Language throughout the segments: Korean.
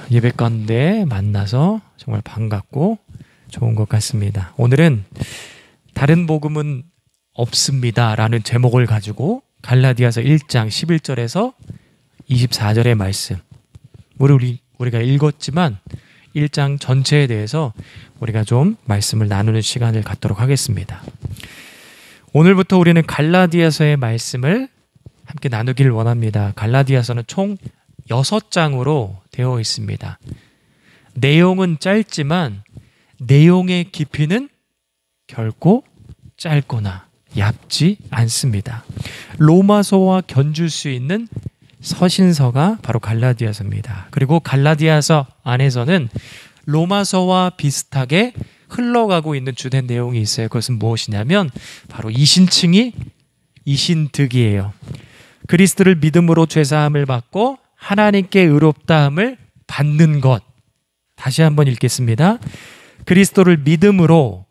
예배 가운데 만나서 정말 반갑고 좋은 것 같습니다. 오늘은 다른 복음은 없습니다 라는 제목을 가지고 갈라디아서 1장 11절에서 24절의 말씀, 우리가 읽었지만 1장 전체에 대해서 우리가 좀 말씀을 나누는 시간을 갖도록 하겠습니다. 오늘부터 우리는 갈라디아서의 말씀을 함께 나누기를 원합니다. 갈라디아서는 총 6장으로 되어 있습니다. 내용은 짧지만 내용의 깊이는 결코 짧거나 얇지 않습니다. 로마서와 견줄 수 있는 서신서가 바로 갈라디아서입니다. 그리고 갈라디아서 안에서는 로마서와 비슷하게 흘러가고 있는 주된 내용이 있어요. 그것은 무엇이냐면 바로 이신칭의 이신득이에요. 그리스도를 믿음으로 죄사함을 받고 하나님께 의롭다함을 받는 것. 다시 한번 읽겠습니다. 그리스도를 믿음으로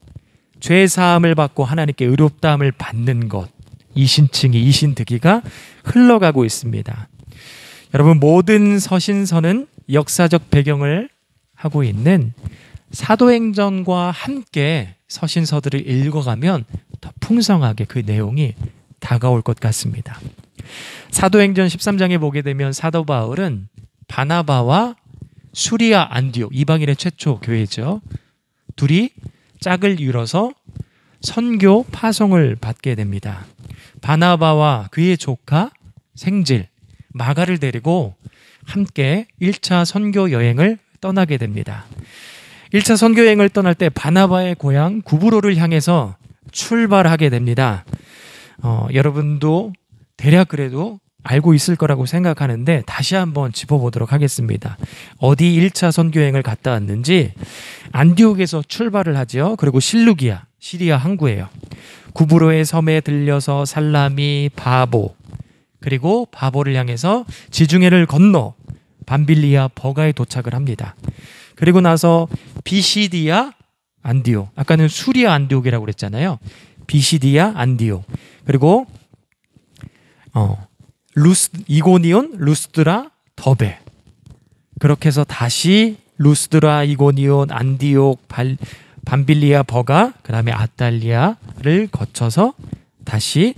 죄사함을 받고 하나님께 의롭다함을 받는 것. 이신칭의 이신득이가 흘러가고 있습니다. 여러분, 모든 서신서는 역사적 배경을 하고 있는 사도행전과 함께 서신서들을 읽어가면 더 풍성하게 그 내용이 다가올 것 같습니다. 사도행전 13장에 보게 되면 사도 바울은 바나바와 수리아 안디옥, 이방인의 최초 교회죠, 둘이 짝을 이뤄서 선교 파송을 받게 됩니다. 바나바와 그의 조카 생질 마가를 데리고 함께 1차 선교 여행을 떠나게 됩니다. 1차 선교 여행을 떠날 때 바나바의 고향 구브로를 향해서 출발하게 됩니다. 여러분도 대략 그래도 알고 있을 거라고 생각하는데 다시 한번 짚어보도록 하겠습니다. 어디 1차 선교 여행을 갔다 왔는지 안디옥에서 출발을 하죠. 그리고 실루기아, 시리아 항구예요. 구브로의 섬에 들려서 살라미, 바보, 그리고 바보를 향해서 지중해를 건너 밤빌리아 버가에 도착을 합니다. 그리고 나서 비시디아 안디옥, 아까는 수리아 안디옥이라고 그랬잖아요. 비시디아 안디옥, 그리고 이고니온, 루스드라, 더베, 그렇게 해서 다시 루스드라, 이고니온, 안디옥, 밤빌리아 버가, 그 다음에 아탈리아를 거쳐서 다시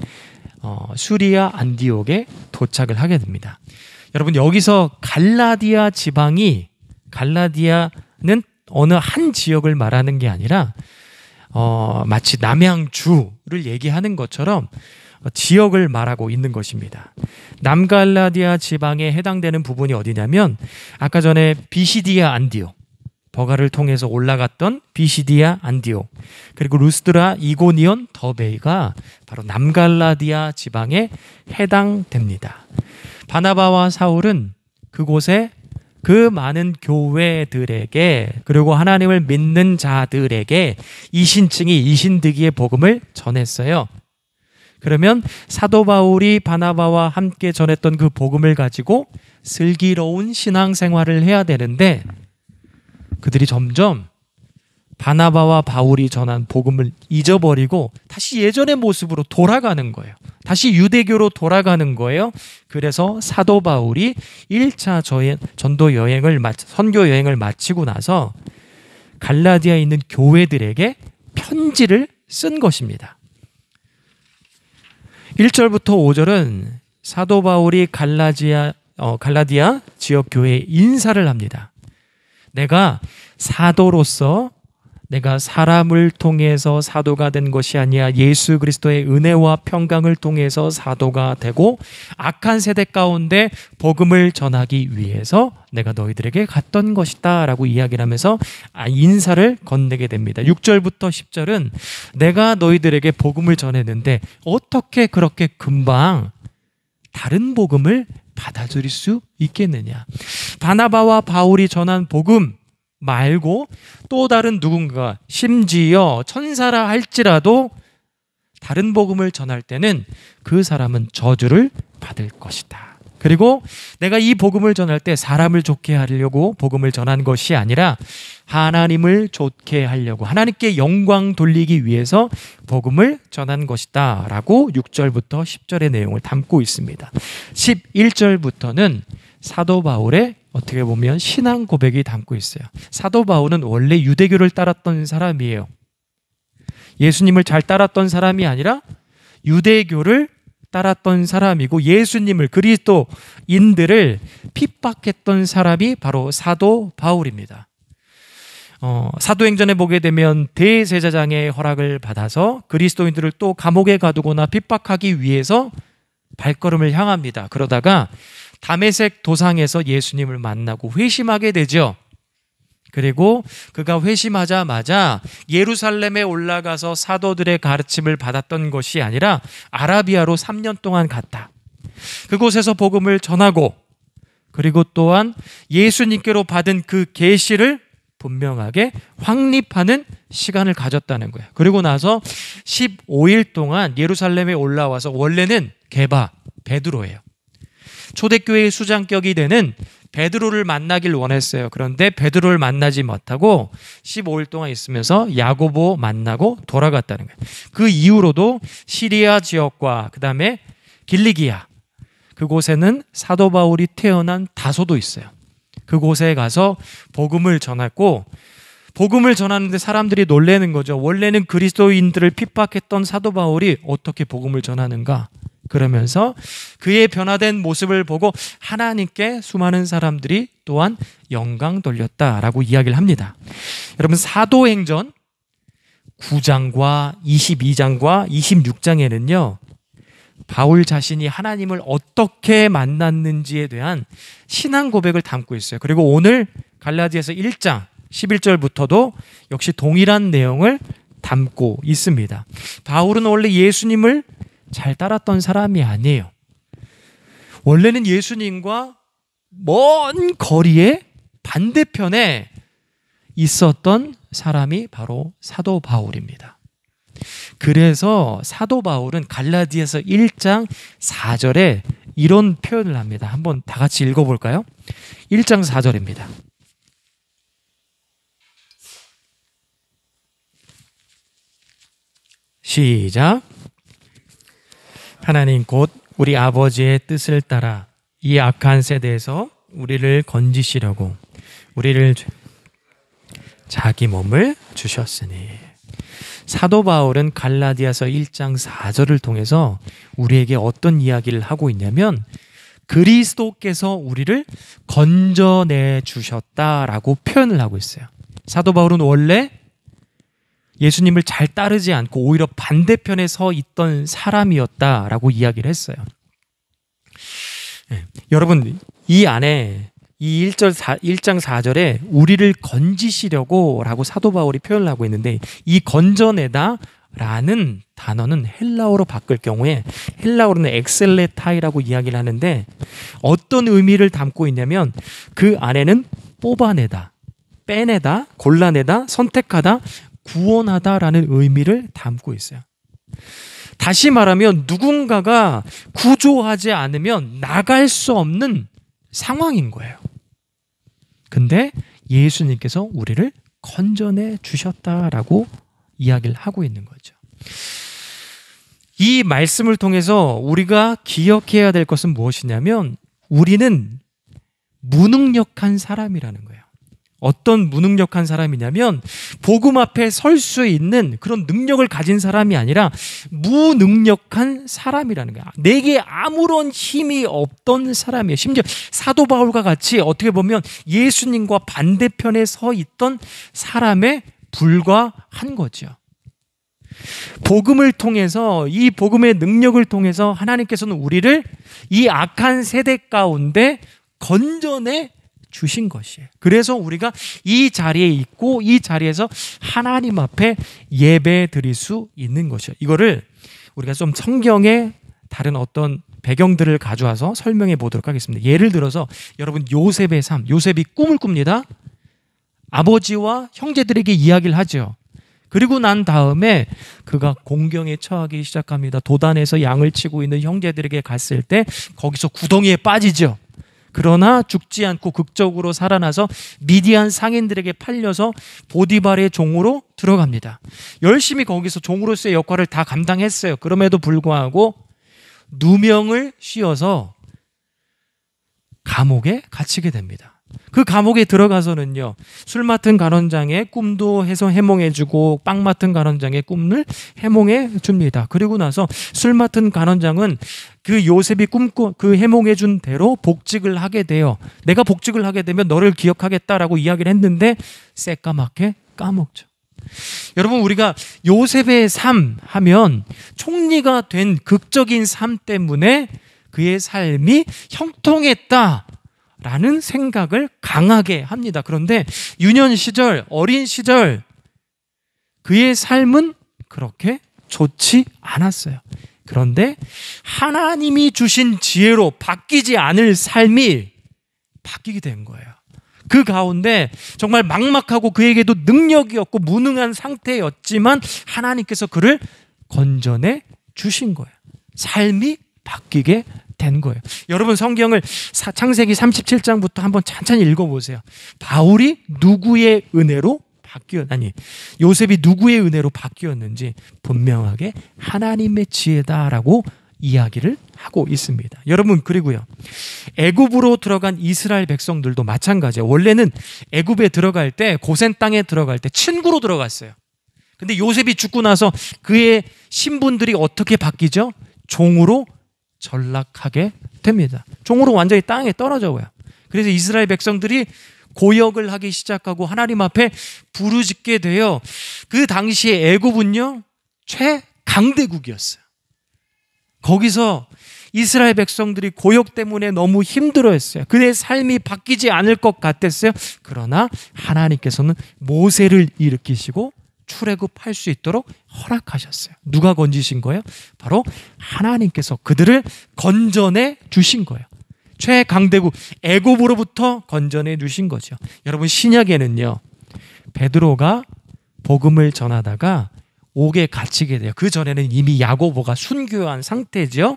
수리아 안디옥에 도착을 하게 됩니다. 여러분, 여기서 갈라디아 지방이, 갈라디아는 어느 한 지역을 말하는 게 아니라 마치 남양주를 얘기하는 것처럼 지역을 말하고 있는 것입니다. 남갈라디아 지방에 해당되는 부분이 어디냐면 아까 전에 비시디아 안디옥, 버가를 통해서 올라갔던 비시디아 안디옥, 그리고 루스드라, 이고니온, 더베이가 바로 남갈라디아 지방에 해당됩니다. 바나바와 사울은 그곳에 그 많은 교회들에게, 그리고 하나님을 믿는 자들에게 이신칭의 이신득이의 복음을 전했어요. 그러면 사도 바울이 바나바와 함께 전했던 그 복음을 가지고 슬기로운 신앙생활을 해야 되는데 그들이 점점 바나바와 바울이 전한 복음을 잊어버리고 다시 예전의 모습으로 돌아가는 거예요. 다시 유대교로 돌아가는 거예요. 그래서 사도 바울이 1차 전도 여행을 선교 여행을 마치고 나서 갈라디아에 있는 교회들에게 편지를 쓴 것입니다. 1절부터 5절은 사도 바울이 갈라디아 지역 교회에 인사를 합니다. 내가 사도로서 내가 사람을 통해서 사도가 된 것이 아니야 예수 그리스도의 은혜와 평강을 통해서 사도가 되고 악한 세대 가운데 복음을 전하기 위해서 내가 너희들에게 갔던 것이다 라고 이야기를 하면서 인사를 건네게 됩니다. 6절부터 10절은 내가 너희들에게 복음을 전했는데 어떻게 그렇게 금방 다른 복음을 받아들일 수 있겠느냐. 바나바와 바울이 전한 복음 말고 또 다른 누군가, 심지어 천사라 할지라도 다른 복음을 전할 때는 그 사람은 저주를 받을 것이다. 그리고 내가 이 복음을 전할 때 사람을 좋게 하려고 복음을 전한 것이 아니라 하나님을 좋게 하려고, 하나님께 영광 돌리기 위해서 복음을 전한 것이다 라고 6절부터 10절의 내용을 담고 있습니다. 11절부터는 사도 바울의 어떻게 보면 신앙 고백이 담고 있어요. 사도 바울은 원래 유대교를 따랐던 사람이에요. 예수님을 잘 따랐던 사람이 아니라 유대교를 따랐던 사람이고 예수님을, 그리스도인들을 핍박했던 사람이 바로 사도 바울입니다. 사도행전에 보게 되면 대제사장의 허락을 받아서 그리스도인들을 또 감옥에 가두거나 핍박하기 위해서 발걸음을 향합니다. 그러다가 다메섹 도상에서 예수님을 만나고 회심하게 되죠. 그리고 그가 회심하자마자 예루살렘에 올라가서 사도들의 가르침을 받았던 것이 아니라 아라비아로 3년 동안 갔다. 그곳에서 복음을 전하고, 그리고 또한 예수님께로 받은 그 계시를 분명하게 확립하는 시간을 가졌다는 거예요. 그리고 나서 15일 동안 예루살렘에 올라와서, 원래는 게바, 베드로예요. 초대교회의 수장격이 되는 베드로를 만나길 원했어요. 그런데 베드로를 만나지 못하고 15일 동안 있으면서 야고보 만나고 돌아갔다는 거예요. 그 이후로도 시리아 지역과 그 다음에 길리기아, 그곳에는 사도 바울이 태어난 다소도 있어요. 그곳에 가서 복음을 전했고, 복음을 전하는데 사람들이 놀라는 거죠. 원래는 그리스도인들을 핍박했던 사도 바울이 어떻게 복음을 전하는가? 그러면서 그의 변화된 모습을 보고 하나님께 수많은 사람들이 또한 영광 돌렸다라고 이야기를 합니다. 여러분, 사도행전 9장과 22장과 26장에는요 바울 자신이 하나님을 어떻게 만났는지에 대한 신앙 고백을 담고 있어요. 그리고 오늘 갈라디아서 1장 11절부터도 역시 동일한 내용을 담고 있습니다. 바울은 원래 예수님을 잘 따랐던 사람이 아니에요. 원래는 예수님과 먼 거리에 반대편에 있었던 사람이 바로 사도 바울입니다. 그래서 사도 바울은 갈라디아서 1장 4절에 이런 표현을 합니다. 한번 다 같이 읽어볼까요? 1장 4절입니다. 시작. 하나님 곧 우리 아버지의 뜻을 따라 이 악한 세대에서 우리를 건지시려고 우리를 자기 몸을 주셨으니. 사도 바울은 갈라디아서 1장 4절을 통해서 우리에게 어떤 이야기를 하고 있냐면 그리스도께서 우리를 건져내 주셨다라고 표현을 하고 있어요. 사도 바울은 원래 예수님을 잘 따르지 않고 오히려 반대편에 서 있던 사람이었다라고 이야기를 했어요. 여러분, 이 안에 이 1장 4절에 우리를 건지시려고 라고 사도 바울이 표현을 하고 있는데, 이 건져내다 라는 단어는 헬라어로 바꿀 경우에 헬라어로는 엑셀레타이라고 이야기를 하는데, 어떤 의미를 담고 있냐면 그 안에는 뽑아내다, 빼내다, 골라내다, 선택하다, 구원하다라는 의미를 담고 있어요. 다시 말하면 누군가가 구조하지 않으면 나갈 수 없는 상황인 거예요. 근데 예수님께서 우리를 건져내 주셨다라고 이야기를 하고 있는 거죠. 이 말씀을 통해서 우리가 기억해야 될 것은 무엇이냐면 우리는 무능력한 사람이라는 거예요. 어떤 무능력한 사람이냐면 복음 앞에 설 수 있는 그런 능력을 가진 사람이 아니라 무능력한 사람이라는 거야. 내게 아무런 힘이 없던 사람이에요. 심지어 사도 바울과 같이 어떻게 보면 예수님과 반대편에 서 있던 사람에 불과한 거죠. 복음을 통해서, 이 복음의 능력을 통해서 하나님께서는 우리를 이 악한 세대 가운데 건져내 주신 것이에요. 그래서 우리가 이 자리에 있고 이 자리에서 하나님 앞에 예배 드릴 수 있는 것이에요. 이거를 우리가 좀 성경의 다른 어떤 배경들을 가져와서 설명해 보도록 하겠습니다. 예를 들어서 여러분, 요셉의 삶, 요셉이 꿈을 꿉니다. 아버지와 형제들에게 이야기를 하죠. 그리고 난 다음에 그가 공경에 처하기 시작합니다. 도단에서 양을 치고 있는 형제들에게 갔을 때 거기서 구덩이에 빠지죠. 그러나 죽지 않고 극적으로 살아나서 미디안 상인들에게 팔려서 보디발의 종으로 들어갑니다. 열심히 거기서 종으로서의 역할을 다 감당했어요. 그럼에도 불구하고 누명을 씌워서 감옥에 갇히게 됩니다. 그 감옥에 들어가서는요, 술 맡은 간원장의 꿈도 해몽해주고 빵 맡은 간원장의 꿈을 해몽해 줍니다. 그리고 나서 술 맡은 간원장은 그 요셉이 그 해몽해준 대로 복직을 하게 돼요. 내가 복직을 하게 되면 너를 기억하겠다라고 이야기를 했는데 새까맣게 까먹죠. 여러분, 우리가 요셉의 삶 하면 총리가 된 극적인 삶 때문에 그의 삶이 형통했다 라는 생각을 강하게 합니다. 그런데 유년 시절, 어린 시절 그의 삶은 그렇게 좋지 않았어요. 그런데 하나님이 주신 지혜로 바뀌지 않을 삶이 바뀌게 된 거예요. 그 가운데 정말 막막하고 그에게도 능력이 없고 무능한 상태였지만 하나님께서 그를 건져내 주신 거예요. 삶이 바뀌게 된 거예요. 여러분, 성경을 창세기 37장부터 한번 천천히 읽어보세요. 바울이 누구의 은혜로 요셉이 누구의 은혜로 바뀌었는지 분명하게 하나님의 지혜다라고 이야기를 하고 있습니다. 여러분, 그리고요, 애굽으로 들어간 이스라엘 백성들도 마찬가지예요. 원래는 애굽에 들어갈 때, 고센 땅에 들어갈 때 친구로 들어갔어요. 근데 요셉이 죽고 나서 그의 신분들이 어떻게 바뀌죠? 종으로 전락하게 됩니다. 종으로 완전히 땅에 떨어져 버려요. 그래서 이스라엘 백성들이 고역을 하기 시작하고 하나님 앞에 부르짖게 돼요. 그 당시에 애굽은요, 최강대국이었어요. 거기서 이스라엘 백성들이 고역 때문에 너무 힘들어했어요. 그의 삶이 바뀌지 않을 것 같았어요. 그러나 하나님께서는 모세를 일으키시고 출애굽할 수 있도록 허락하셨어요. 누가 건지신 거예요? 바로 하나님께서 그들을 건져내 주신 거예요. 최강대국 애굽으로부터 건져내 주신 거죠. 여러분, 신약에는요, 베드로가 복음을 전하다가 옥에 갇히게 돼요. 그 전에는 이미 야고보가 순교한 상태죠.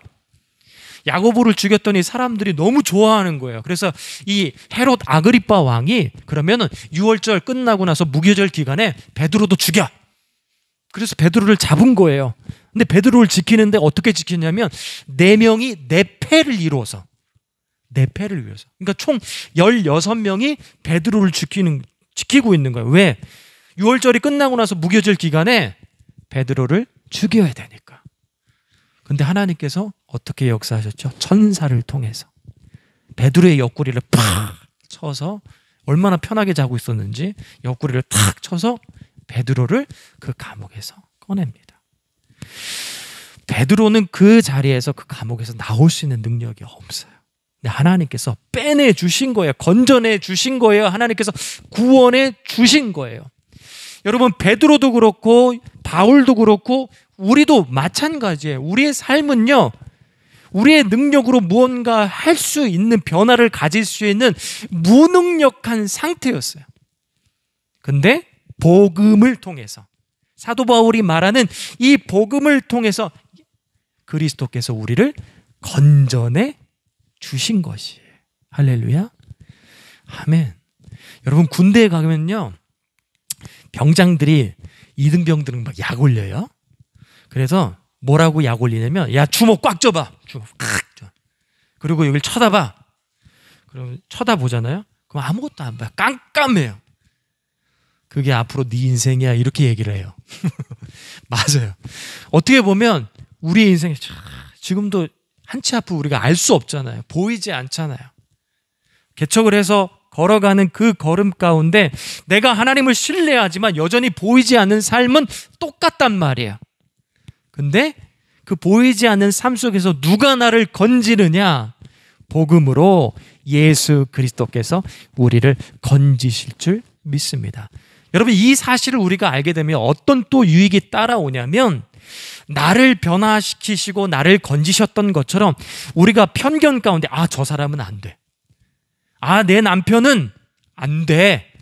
야고보를 죽였더니 사람들이 너무 좋아하는 거예요. 그래서 이 헤롯 아그리빠 왕이 그러면은 6월절 끝나고 나서 무교절 기간에 베드로도 죽여. 그래서 베드로를 잡은 거예요. 근데 베드로를 지키는데 어떻게 지키냐면 4명이 4패를 이루어서. 그러니까 총 16명이 베드로를 지키고 있는 거예요. 왜? 6월절이 끝나고 나서 무교절 기간에 베드로를 죽여야 되니까. 근데 하나님께서 어떻게 역사하셨죠? 천사를 통해서 베드로의 옆구리를 팍 쳐서, 얼마나 편하게 자고 있었는지 옆구리를 탁 쳐서 베드로를 그 감옥에서 꺼냅니다. 베드로는 그 자리에서, 그 감옥에서 나올 수 있는 능력이 없어요. 근데 하나님께서 빼내 주신 거예요. 건져내 주신 거예요. 하나님께서 구원해 주신 거예요. 여러분, 베드로도 그렇고 바울도 그렇고 우리도 마찬가지예요. 우리의 삶은요, 우리의 능력으로 무언가 할 수 있는, 변화를 가질 수 있는 무능력한 상태였어요. 근데 복음을 통해서, 사도 바울이 말하는 이 복음을 통해서 그리스도께서 우리를 건져내 주신 것이에요. 할렐루야. 아멘. 여러분, 군대에 가면요, 병장들이, 2등병들은 막 약 올려요. 그래서 뭐라고 약 올리냐면, 야, 주먹 꽉 쥐어봐. 주먹 꽉 쥐어. 그리고 여기를 쳐다봐. 그럼 쳐다보잖아요. 그럼 아무것도 안 봐요. 깜깜해요. 그게 앞으로 네 인생이야, 이렇게 얘기를 해요. 맞아요. 어떻게 보면 우리의 인생이 지금도 한치 앞을 우리가 알 수 없잖아요. 보이지 않잖아요. 개척을 해서 걸어가는 그 걸음 가운데 내가 하나님을 신뢰하지만 여전히 보이지 않는 삶은 똑같단 말이에요. 근데 그 보이지 않는 삶 속에서 누가 나를 건지느냐? 복음으로 예수 그리스도께서 우리를 건지실 줄 믿습니다. 여러분, 이 사실을 우리가 알게 되면 어떤 또 유익이 따라오냐면, 나를 변화시키시고 나를 건지셨던 것처럼 우리가 편견 가운데, 아, 저 사람은 안 돼. 아, 내 남편은 안 돼.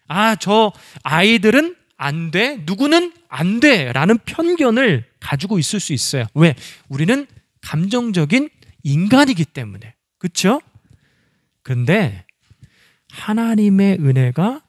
아, 저 아이들은 안 돼. 누구는 안 돼. 라는 편견을 가지고 있을 수 있어요. 왜? 우리는 감정적인 인간이기 때문에. 그렇죠? 근데 하나님의 은혜가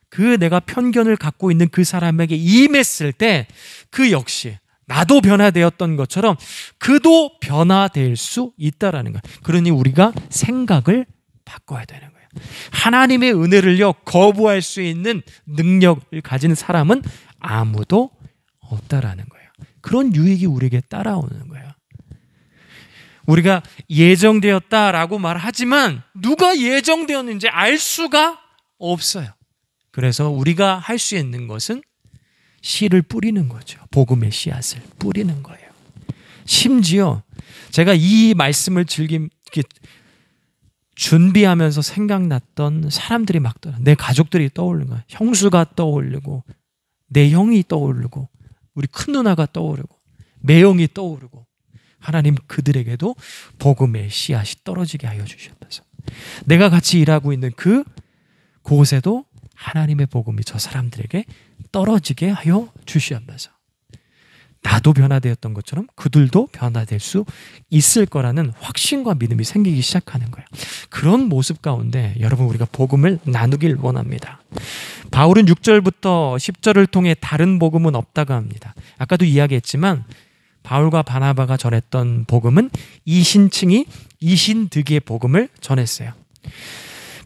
그 내가 편견을 갖고 있는 그 사람에게 임했을 때 그 역시 나도 변화되었던 것처럼 그도 변화될 수 있다라는 거예요. 그러니 우리가 생각을 바꿔야 되는 거예요. 하나님의 은혜를요 거부할 수 있는 능력을 가진 사람은 아무도 없다라는 거예요. 그런 유익이 우리에게 따라오는 거예요. 우리가 예정되었다라고 말하지만 누가 예정되었는지 알 수가 없어요. 그래서 우리가 할 수 있는 것은 씨를 뿌리는 거죠. 복음의 씨앗을 뿌리는 거예요. 심지어 제가 이 말씀을 준비하면서 생각났던 사람들이 막 내 가족들이 떠오르는 거예요. 형수가 떠오르고 내 형이 떠오르고 우리 큰 누나가 떠오르고 매형이 떠오르고 하나님 그들에게도 복음의 씨앗이 떨어지게 하여 주셨면서 내가 같이 일하고 있는 그 곳에도 하나님의 복음이 저 사람들에게 떨어지게 하여 주시면서 나도 변화되었던 것처럼 그들도 변화될 수 있을 거라는 확신과 믿음이 생기기 시작하는 거예요. 그런 모습 가운데 여러분 우리가 복음을 나누길 원합니다. 바울은 6절부터 10절을 통해 다른 복음은 없다고 합니다. 아까도 이야기했지만 바울과 바나바가 전했던 복음은 이신층이 이신득의 복음을 전했어요.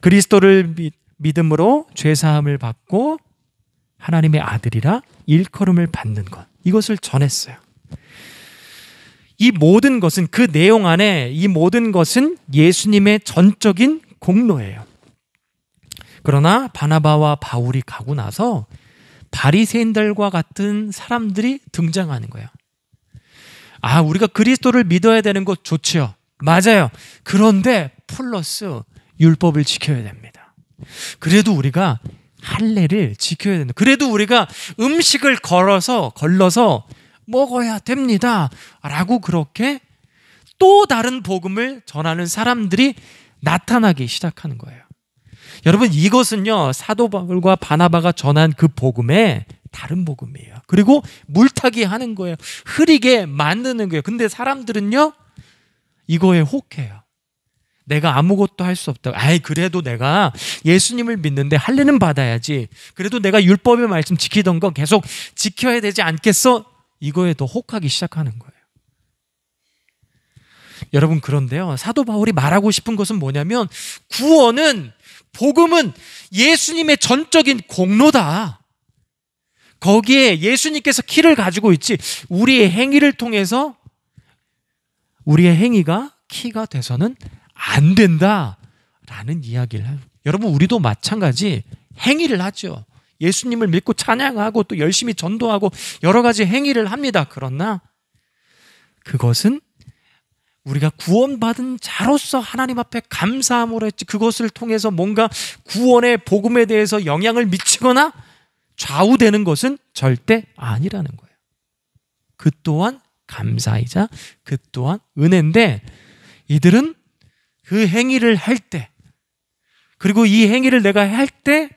그리스도를 믿음으로 죄사함을 받고 하나님의 아들이라 일컬음을 받는 것, 이것을 전했어요. 이 모든 것은 그 내용 안에 이 모든 것은 예수님의 전적인 공로예요. 그러나 바나바와 바울이 가고 나서 바리새인들과 같은 사람들이 등장하는 거예요. 우리가 그리스도를 믿어야 되는 것 좋죠. 맞아요. 그런데 플러스 율법을 지켜야 됩니다. 그래도 우리가 할례를 지켜야 된다. 그래도 우리가 음식을 걸러서 먹어야 됩니다. 라고 그렇게 또 다른 복음을 전하는 사람들이 나타나기 시작하는 거예요. 여러분 이것은요 사도 바울과 바나바가 전한 그 복음의 다른 복음이에요. 그리고 물타기 하는 거예요. 흐리게 만드는 거예요. 근데 사람들은요 이거에 혹해요. 내가 아무것도 할 수 없다고. 그래도 내가 예수님을 믿는데 할례는 받아야지. 그래도 내가 율법의 말씀 지키던 거 계속 지켜야 되지 않겠어? 이거에 더 혹하기 시작하는 거예요. 여러분 그런데요 사도 바울이 말하고 싶은 것은 뭐냐면 구원은 복음은 예수님의 전적인 공로다. 거기에 예수님께서 키를 가지고 있지 우리의 행위를 통해서 우리의 행위가 키가 돼서는 안 된다라는 이야기를 해요. 여러분 우리도 마찬가지 행위를 하죠. 예수님을 믿고 찬양하고 또 열심히 전도하고 여러 가지 행위를 합니다. 그러나 그것은 우리가 구원받은 자로서 하나님 앞에 감사함으로 했지 그것을 통해서 뭔가 구원의 복음에 대해서 영향을 미치거나 좌우되는 것은 절대 아니라는 거예요. 그 또한 감사이자 그 또한 은혜인데 이들은 그 행위를 할 때 그리고 이 행위를 내가 할 때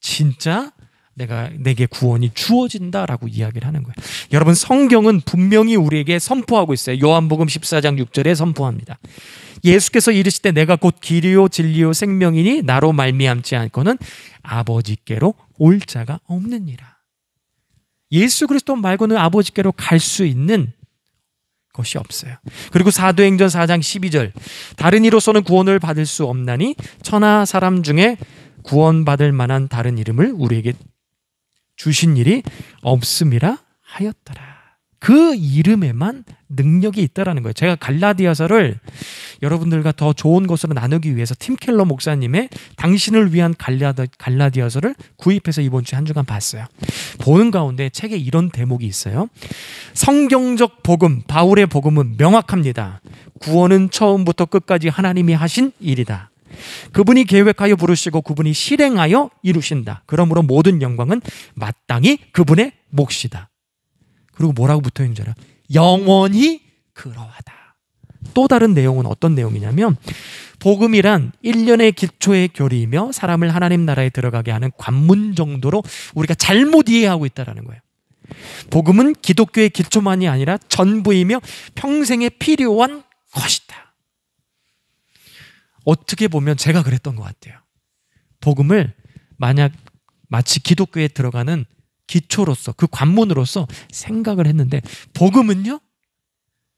진짜 내게 구원이 주어진다라고 이야기를 하는 거예요. 여러분 성경은 분명히 우리에게 선포하고 있어요. 요한복음 14장 6절에 선포합니다. 예수께서 이르시되 내가 곧 길이요 진리요 생명이니 나로 말미암지 않고는 아버지께로 올 자가 없느니라. 예수 그리스도 말고는 아버지께로 갈 수 있는 것이 없어요. 그리고 사도행전 4장 12절 다른 이로서는 구원을 받을 수 없나니 천하 사람 중에 구원받을 만한 다른 이름을 우리에게 주신 일이 없음이라 하였더라. 그 이름에만 능력이 있다라는 거예요. 제가 갈라디아서를 여러분들과 더 좋은 것으로 나누기 위해서 팀 켈러 목사님의 당신을 위한 갈라디아서를 구입해서 이번 주에 한 주간 봤어요. 보는 가운데 책에 이런 대목이 있어요. 성경적 복음, 바울의 복음은 명확합니다. 구원은 처음부터 끝까지 하나님이 하신 일이다. 그분이 계획하여 부르시고 그분이 실행하여 이루신다. 그러므로 모든 영광은 마땅히 그분의 몫이다. 그리고 뭐라고 붙어있는 줄 알아요? 영원히 그러하다. 또 다른 내용은 어떤 내용이냐면 복음이란 1년의 기초의 교리이며 사람을 하나님 나라에 들어가게 하는 관문 정도로 우리가 잘못 이해하고 있다는 거예요. 복음은 기독교의 기초만이 아니라 전부이며 평생에 필요한 것이다. 어떻게 보면 제가 그랬던 것 같아요. 복음을 마치 기독교에 들어가는 기초로서 그 관문으로서 생각을 했는데 복음은요?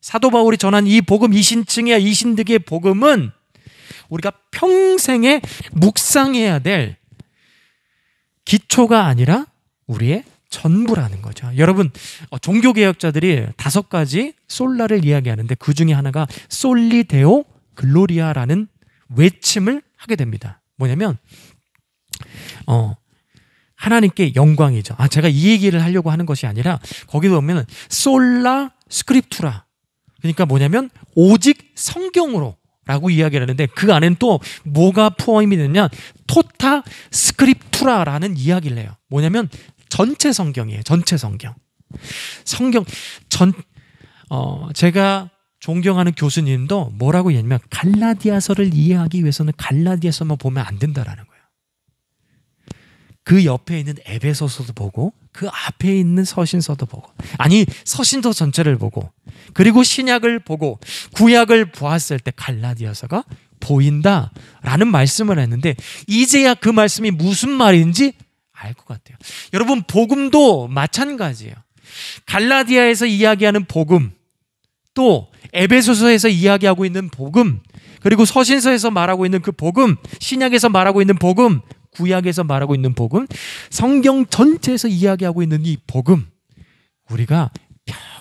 사도 바울이 전한 이 복음 이신층의 이신득의 복음은 우리가 평생에 묵상해야 될 기초가 아니라 우리의 전부라는 거죠. 여러분, 종교개혁자들이 5가지 솔라를 이야기하는데 그 중에 하나가 솔리 데오 글로리아라는 외침을 하게 됩니다. 뭐냐면 하나님께 영광이죠. 제가 이 얘기를 하려고 하는 것이 아니라 거기도 보면 솔라 스크립투라, 그러니까 뭐냐면 오직 성경으로 라고 이야기를 하는데 그 안에는 또 뭐가 포함이 되냐, 토타 스크립투라라는 이야기를 해요. 뭐냐면 전체 성경이에요. 전체 성경. 제가 존경하는 교수님도 뭐라고 얘기하면 갈라디아서를 이해하기 위해서는 갈라디아서만 보면 안 된다라는 거예요. 그 옆에 있는 에베소서도 보고 그 앞에 있는 서신서도 보고, 아니 서신서 전체를 보고 그리고 신약을 보고 구약을 보았을 때 갈라디아서가 보인다라는 말씀을 했는데 이제야 그 말씀이 무슨 말인지 알 것 같아요. 여러분, 복음도 마찬가지예요. 갈라디아에서 이야기하는 복음, 또 에베소서에서 이야기하고 있는 복음, 그리고 서신서에서 말하고 있는 그 복음, 신약에서 말하고 있는 복음, 구약에서 말하고 있는 복음, 성경 전체에서 이야기하고 있는 이 복음, 우리가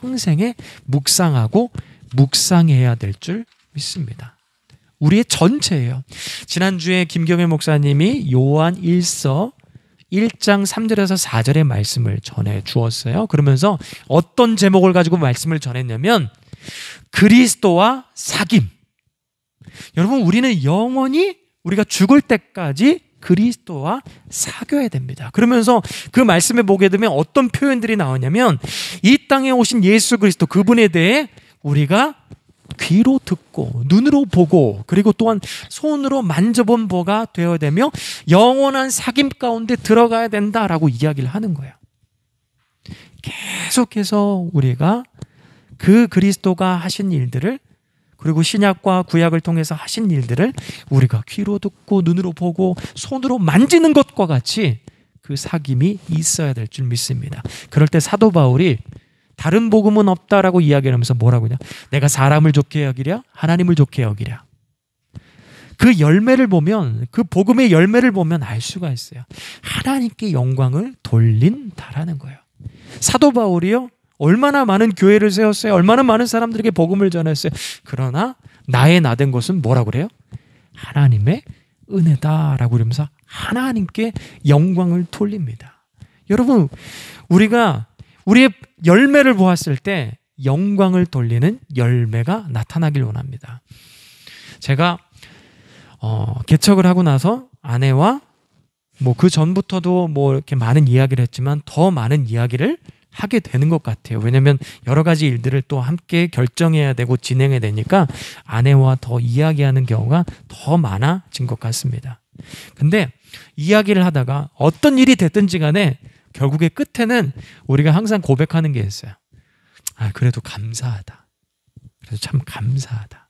평생에 묵상하고 묵상해야 될 줄 믿습니다. 우리의 전체예요. 지난주에 김경일 목사님이 요한 1서 1장 3절에서 4절의 말씀을 전해 주었어요. 그러면서 어떤 제목을 가지고 말씀을 전했냐면 그리스도와 사귐. 여러분, 우리는 영원히 우리가 죽을 때까지 그리스도와 사귀어야 됩니다. 그러면서 그 말씀에 보게 되면 어떤 표현들이 나오냐면 이 땅에 오신 예수 그리스도, 그분에 대해 우리가 귀로 듣고 눈으로 보고 그리고 또한 손으로 만져본 바가 되어야 되며 영원한 사귐 가운데 들어가야 된다라고 이야기를 하는 거예요. 계속해서 우리가 그 그리스도가 하신 일들을, 그리고 신약과 구약을 통해서 하신 일들을 우리가 귀로 듣고 눈으로 보고 손으로 만지는 것과 같이 그 사귐이 있어야 될 줄 믿습니다. 그럴 때 사도 바울이 다른 복음은 없다라고 이야기하면서 뭐라고 하냐, 내가 사람을 좋게 여기랴 하나님을 좋게 여기랴. 그 열매를 보면, 그 복음의 열매를 보면 알 수가 있어요. 하나님께 영광을 돌린다라는 거예요. 사도 바울이요, 얼마나 많은 교회를 세웠어요. 얼마나 많은 사람들에게 복음을 전했어요. 그러나 나의 나된 것은 뭐라고 그래요? 하나님의 은혜다라고 그러면서 하나님께 영광을 돌립니다. 여러분, 우리가 우리의 열매를 보았을 때 영광을 돌리는 열매가 나타나길 원합니다. 제가 개척을 하고 나서 아내와 그 전부터도 이렇게 많은 이야기를 했지만 더 많은 이야기를 하게 되는 것 같아요. 왜냐하면 여러 가지 일들을 또 함께 결정해야 되고 진행해야 되니까 아내와 더 이야기하는 경우가 더 많아진 것 같습니다. 근데 이야기를 하다가 어떤 일이 됐든지 간에 결국에 끝에는 우리가 항상 고백하는 게 있어요. 그래도 감사하다. 그래도 참 감사하다.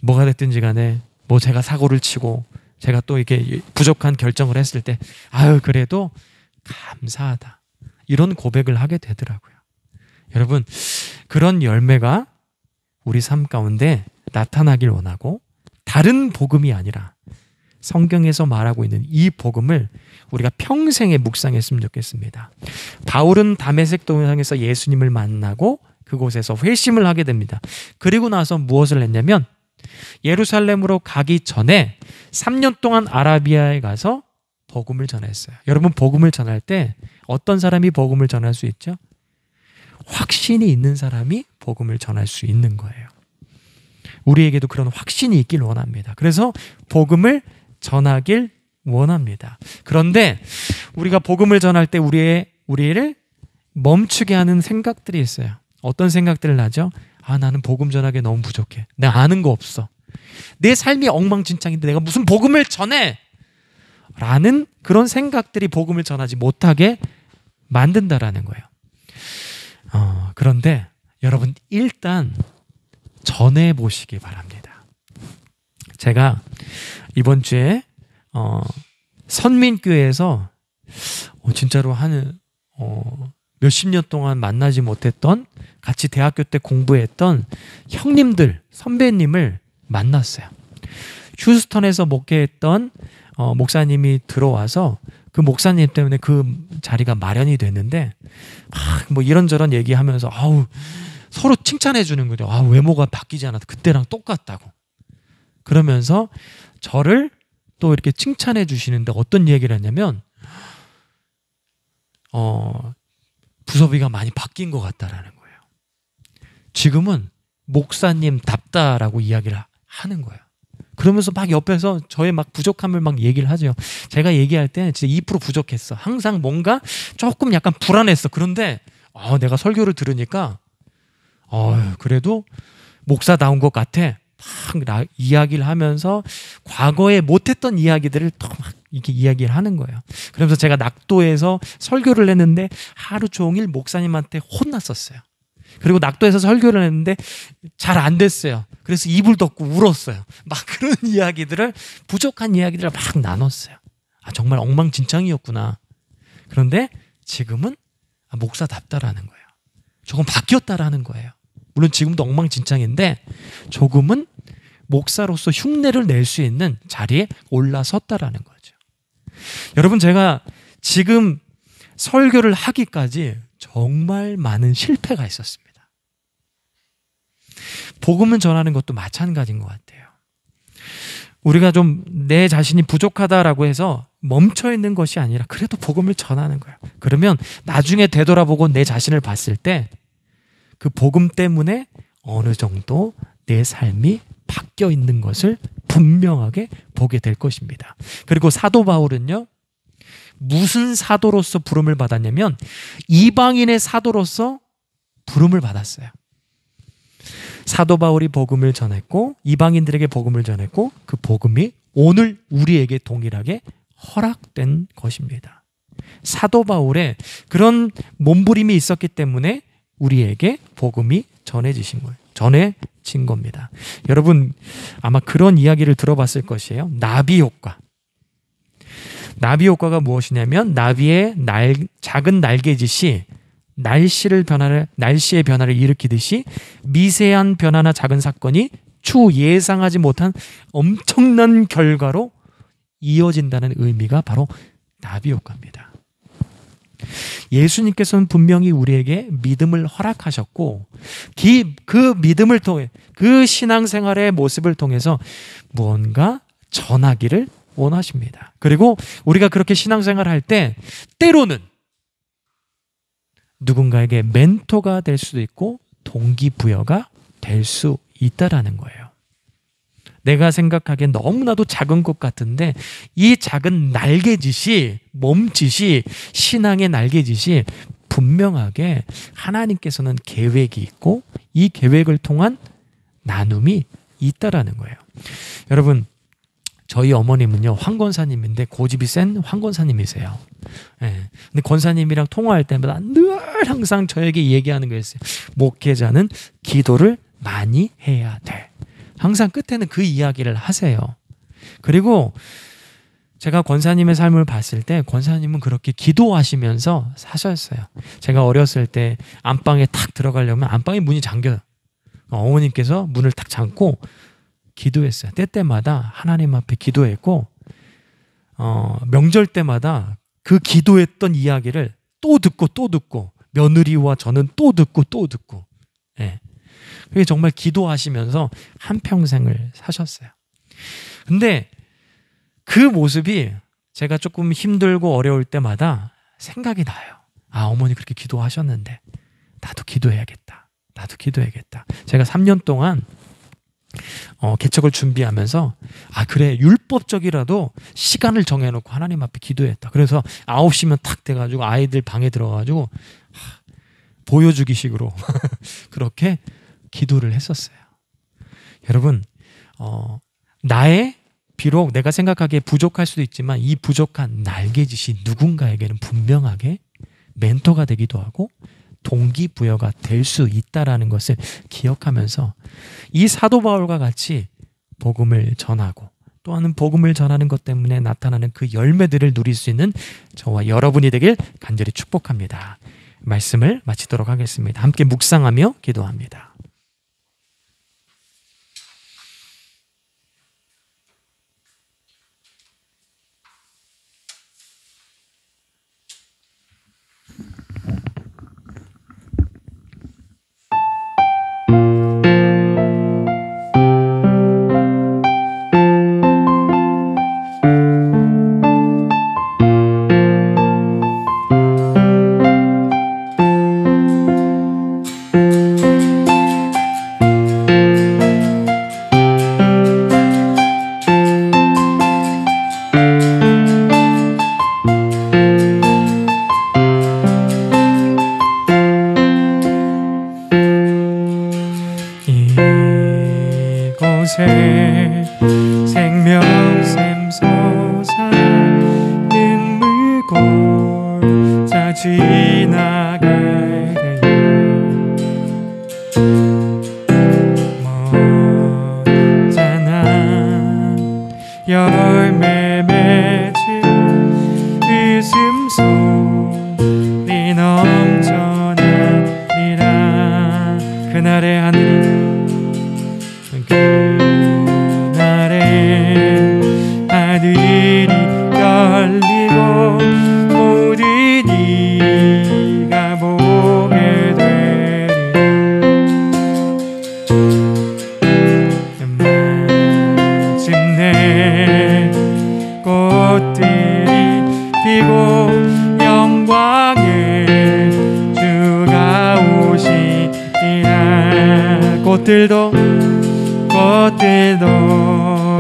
뭐가 됐든지 간에 제가 사고를 치고 제가 또 이렇게 부족한 결정을 했을 때 그래도 감사하다. 이런 고백을 하게 되더라고요. 여러분, 그런 열매가 우리 삶 가운데 나타나길 원하고 다른 복음이 아니라 성경에서 말하고 있는 이 복음을 우리가 평생에 묵상했으면 좋겠습니다. 바울은 다메섹 동상에서 예수님을 만나고 그곳에서 회심을 하게 됩니다. 그리고 나서 무엇을 했냐면 예루살렘으로 가기 전에 3년 동안 아라비아에 가서 복음을 전했어요. 여러분, 복음을 전할 때 어떤 사람이 복음을 전할 수 있죠? 확신이 있는 사람이 복음을 전할 수 있는 거예요. 우리에게도 그런 확신이 있길 원합니다. 그래서 복음을 전하길 원합니다. 그런데 우리가 복음을 전할 때 우리를 멈추게 하는 생각들이 있어요. 어떤 생각들을 하죠? 나는 복음 전하기 너무 부족해. 내가 아는 거 없어. 내 삶이 엉망진창인데 내가 무슨 복음을 전해? 라는 그런 생각들이 복음을 전하지 못하게 만든다라는 거예요. 그런데 여러분, 일단 전해보시기 바랍니다. 제가 이번 주에 선민교회에서 진짜로 몇십 년 동안 만나지 못했던, 같이 대학교 때 공부했던 형님들, 선배님을 만났어요. 휴스턴에서 목회했던 목사님이 들어와서 그 목사님 때문에 그 자리가 마련이 됐는데 막 뭐 이런저런 얘기하면서 아우 서로 칭찬해 주는 거죠. 아, 외모가 바뀌지 않았다. 그때랑 똑같다고. 그러면서 저를 또 이렇게 칭찬해 주시는데 어떤 얘기를 했냐면 부서비가 많이 바뀐 것 같다라는 거예요. 지금은 목사님답다라고 이야기를 하는 거예요. 그러면서 막 옆에서 저의 막 부족함을 막 얘기를 하죠. 제가 얘기할 때 진짜 2% 부족했어. 항상 뭔가 조금 약간 불안했어. 그런데 내가 설교를 들으니까 그래도 목사다운 것 같아. 막 이야기를 하면서 과거에 못했던 이야기들을 또 막 이렇게 이야기를 하는 거예요. 그러면서 제가 낙도에서 설교를 했는데 하루 종일 목사님한테 혼났었어요. 그리고 낙도에서 설교를 했는데 잘 안 됐어요. 그래서 이불 덮고 울었어요. 막 그런 이야기들을, 부족한 이야기들을 막 나눴어요. 정말 엉망진창이었구나. 그런데 지금은 목사답다라는 거예요. 조금 바뀌었다라는 거예요. 물론 지금도 엉망진창인데 조금은 목사로서 흉내를 낼 수 있는 자리에 올라섰다라는 거죠. 여러분, 제가 지금 설교를 하기까지 정말 많은 실패가 있었습니다. 복음을 전하는 것도 마찬가지인 것 같아요. 우리가 좀 내 자신이 부족하다라고 해서 멈춰 있는 것이 아니라 그래도 복음을 전하는 거예요. 그러면 나중에 되돌아보고 내 자신을 봤을 때 그 복음 때문에 어느 정도 내 삶이 바뀌어 있는 것을 분명하게 보게 될 것입니다. 그리고 사도 바울은요, 무슨 사도로서 부름을 받았냐면 이방인의 사도로서 부름을 받았어요. 사도 바울이 복음을 전했고 이방인들에게 복음을 전했고 그 복음이 오늘 우리에게 동일하게 허락된 것입니다. 사도 바울의 그런 몸부림이 있었기 때문에 우리에게 복음이 전해진 겁니다. 여러분 아마 그런 이야기를 들어봤을 것이에요. 나비 효과. 나비 효과가 무엇이냐면 나비의 작은 날개짓이 날씨의 변화를 일으키듯이 미세한 변화나 작은 사건이 추후 예상하지 못한 엄청난 결과로 이어진다는 의미가 바로 나비 효과입니다. 예수님께서는 분명히 우리에게 믿음을 허락하셨고 그 믿음을 통해 그 신앙생활의 모습을 통해서 무언가 전하기를 원하십니다. 그리고 우리가 그렇게 신앙생활을 할 때 때로는 누군가에게 멘토가 될 수도 있고 동기부여가 될 수 있다라는 거예요. 내가 생각하기엔 너무나도 작은 것 같은데 이 작은 날개짓이, 몸짓이, 신앙의 날개짓이 분명하게 하나님께서는 계획이 있고 이 계획을 통한 나눔이 있다라는 거예요. 여러분, 저희 어머님은요 황 권사님인데 고집이 센 황 권사님이세요. 예. 근데 권사님이랑 통화할 때마다 늘 항상 저에게 얘기하는 거였어요. 목회자는 기도를 많이 해야 돼. 항상 끝에는 그 이야기를 하세요. 그리고 제가 권사님의 삶을 봤을 때 권사님은 그렇게 기도하시면서 사셨어요. 제가 어렸을 때 안방에 탁 들어가려면 안방에 문이 잠겨요. 어머님께서 문을 탁 잠고 기도했어요. 때때마다 하나님 앞에 기도했고 명절 때마다 그 기도했던 이야기를 또 듣고 며느리와 저는 또 듣고 예. 그게 정말 기도하시면서 한평생을 사셨어요. 근데 그 모습이 제가 조금 힘들고 어려울 때마다 생각이 나요. 어머니 그렇게 기도하셨는데 나도 기도해야겠다. 제가 3년 동안 개척을 준비하면서 그래 율법적이라도 시간을 정해놓고 하나님 앞에 기도했다. 그래서 9시면 탁 돼가지고 아이들 방에 들어가가지고 보여주기 식으로 그렇게 기도를 했었어요. 여러분 비록 내가 생각하기에 부족할 수도 있지만 이 부족한 날개짓이 누군가에게는 분명하게 멘토가 되기도 하고 동기부여가 될 수 있다라는 것을 기억하면서 이 사도 바울과 같이 복음을 전하고 또한 복음을 전하는 것 때문에 나타나는 그 열매들을 누릴 수 있는 저와 여러분이 되길 간절히 축복합니다. 말씀을 마치도록 하겠습니다. 함께 묵상하며 기도합니다. 사랑은 물고 자 지나갈 때에 먼잖아 열매 맺은 웃음소리 넘쳐나리라. 그날의 하늘이 하늘이 열리고 모든 이가 보게 되리라. 마침내 꽃들이 피고 영광의 주가 오시리라. 꽃들도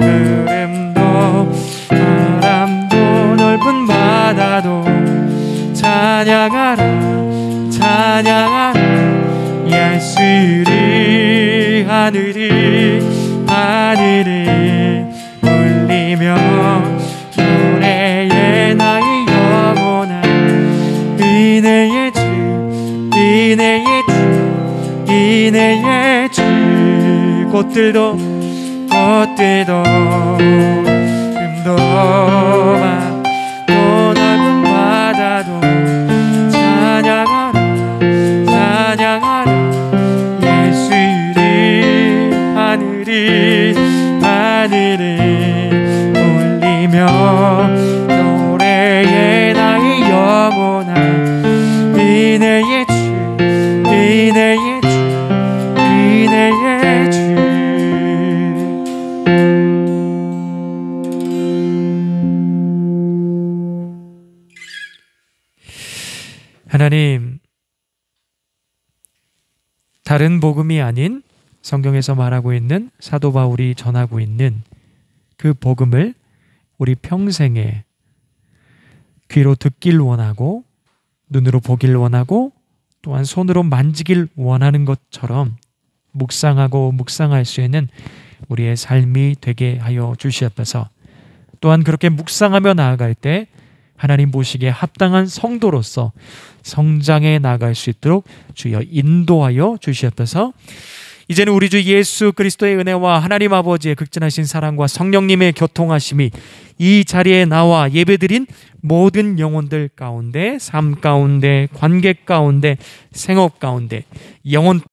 구름도 바람도 넓은 바다도 찬양하라 찬양하라 예수를. 하늘이 울리며 노래에 나의 영원한 은혜의 주 은혜의 주 은혜의 주. 꽃들도 구름도 또 넓은 바다도 찬양하라 찬양하라 예수를. 하늘이 울리며 노래에 나의 영원한 은혜의 주 은혜의 주 은혜의 주. 하나님, 다른 복음이 아닌 성경에서 말하고 있는 사도 바울이 전하고 있는 그 복음을 우리 평생에 귀로 듣길 원하고 눈으로 보길 원하고 또한 손으로 만지길 원하는 것처럼 묵상하고 묵상할 수 있는 우리의 삶이 되게 하여 주시옵소서. 또한 그렇게 묵상하며 나아갈 때 하나님 보시기에 합당한 성도로서 성장해 나갈 수 있도록 주여 인도하여 주시옵소서. 이제는 우리 주 예수 그리스도의 은혜와 하나님 아버지의 극진하신 사랑과 성령님의 교통하심이 이 자리에 나와 예배드린 모든 영혼들 가운데, 삶 가운데, 관계 가운데, 생업 가운데 영혼